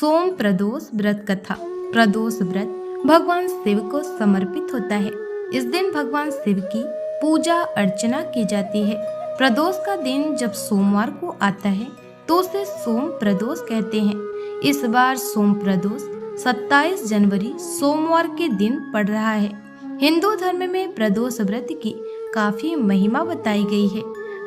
सोम प्रदोष व्रत कथा। प्रदोष व्रत भगवान शिव को समर्पित होता है। इस दिन भगवान शिव की पूजा अर्चना की जाती है। प्रदोष का दिन जब सोमवार को आता है तो उसे सोम प्रदोष कहते हैं। इस बार सोम प्रदोष 27 जनवरी सोमवार के दिन पड़ रहा है। हिंदू धर्म में प्रदोष व्रत की काफी महिमा बताई गई है।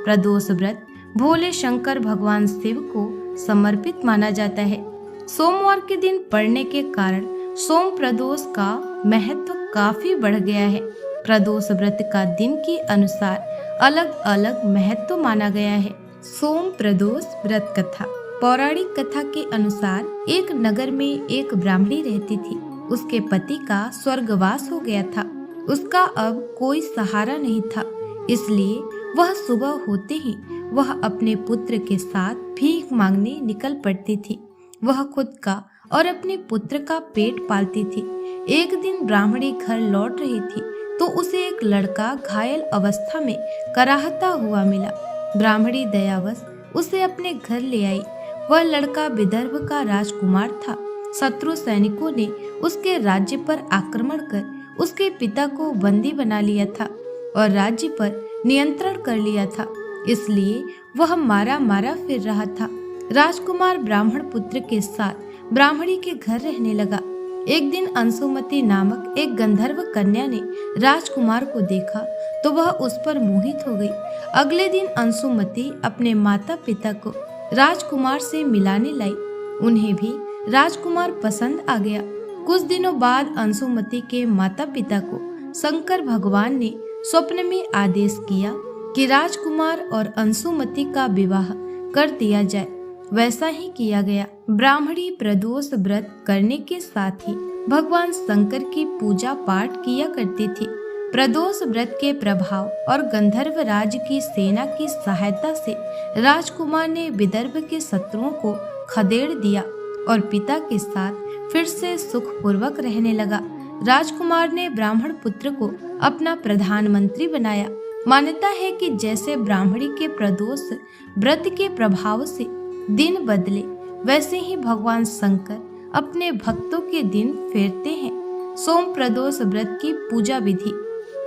प्रदोष व्रत भोले शंकर भगवान शिव को समर्पित माना जाता है। सोमवार के दिन पड़ने के कारण सोम प्रदोष का महत्व काफी बढ़ गया है। प्रदोष व्रत का दिन के अनुसार अलग अलग महत्व माना गया है। सोम प्रदोष व्रत कथा। पौराणिक कथा के अनुसार एक नगर में एक ब्राह्मणी रहती थी। उसके पति का स्वर्गवास हो गया था। उसका अब कोई सहारा नहीं था, इसलिए वह सुबह होते ही वह अपने पुत्र के साथ भीख मांगने निकल पड़ती थी। वह खुद का और अपने पुत्र का पेट पालती थी। एक दिन ब्राह्मणी घर लौट रही थी तो उसे एक लड़का घायल अवस्था में कराहता हुआ मिला। ब्राह्मणी दयावश उसे अपने घर ले आई। वह लड़का विदर्भ का राजकुमार था। शत्रु सैनिकों ने उसके राज्य पर आक्रमण कर उसके पिता को बंदी बना लिया था और राज्य पर नियंत्रण कर लिया था, इसलिए वह मारा मारा फिर रहा था। राजकुमार ब्राह्मण पुत्र के साथ ब्राह्मणी के घर रहने लगा। एक दिन अंशुमति नामक एक गंधर्व कन्या ने राजकुमार को देखा तो वह उस पर मोहित हो गई। अगले दिन अंशुमति अपने माता पिता को राजकुमार से मिलाने लाई। उन्हें भी राजकुमार पसंद आ गया। कुछ दिनों बाद अंशुमति के माता पिता को शंकर भगवान ने स्वप्न में आदेश किया कि राजकुमार और अंशुमति का विवाह कर दिया जाए। वैसा ही किया गया। ब्राह्मणी प्रदोष व्रत करने के साथ ही भगवान शंकर की पूजा पाठ किया करती थी। प्रदोष व्रत के प्रभाव और गंधर्व राज की सेना की सहायता से राजकुमार ने विदर्भ के शत्रुओं को खदेड़ दिया और पिता के साथ फिर से सुखपूर्वक रहने लगा। राजकुमार ने ब्राह्मण पुत्र को अपना प्रधानमंत्री बनाया। मान्यता है कि जैसे ब्राह्मणी के प्रदोष व्रत के प्रभाव से दिन बदले, वैसे ही भगवान शंकर अपने भक्तों के दिन फेरते हैं। सोम प्रदोष व्रत की पूजा विधि।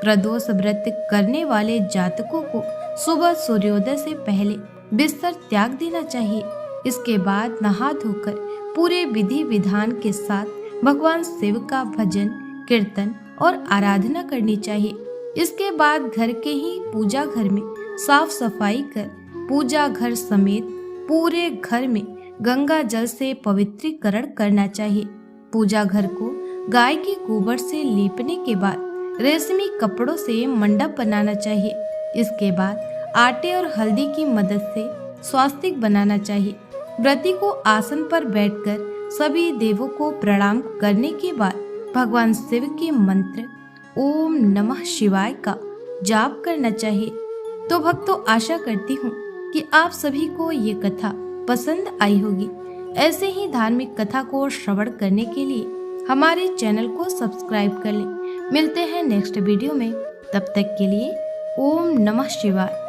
प्रदोष व्रत करने वाले जातकों को सुबह सूर्योदय से पहले बिस्तर त्याग देना चाहिए। इसके बाद नहा धोकर पूरे विधि विधान के साथ भगवान शिव का भजन कीर्तन और आराधना करनी चाहिए। इसके बाद घर के ही पूजा घर में साफ सफाई कर पूजा घर समेत पूरे घर में गंगा जल से पवित्रीकरण करना चाहिए। पूजा घर को गाय के गोबर से लीपने के बाद रेशमी कपड़ों से मंडप बनाना चाहिए। इसके बाद आटे और हल्दी की मदद से स्वास्तिक बनाना चाहिए। व्रती को आसन पर बैठकर सभी देवों को प्रणाम करने के बाद भगवान शिव के मंत्र ओम नमः शिवाय का जाप करना चाहिए। तो भक्तों, आशा करती हूँ कि आप सभी को ये कथा पसंद आई होगी। ऐसे ही धार्मिक कथा को श्रवण करने के लिए हमारे चैनल को सब्सक्राइब कर लें। मिलते हैं नेक्स्ट वीडियो में। तब तक के लिए ओम नमः शिवाय।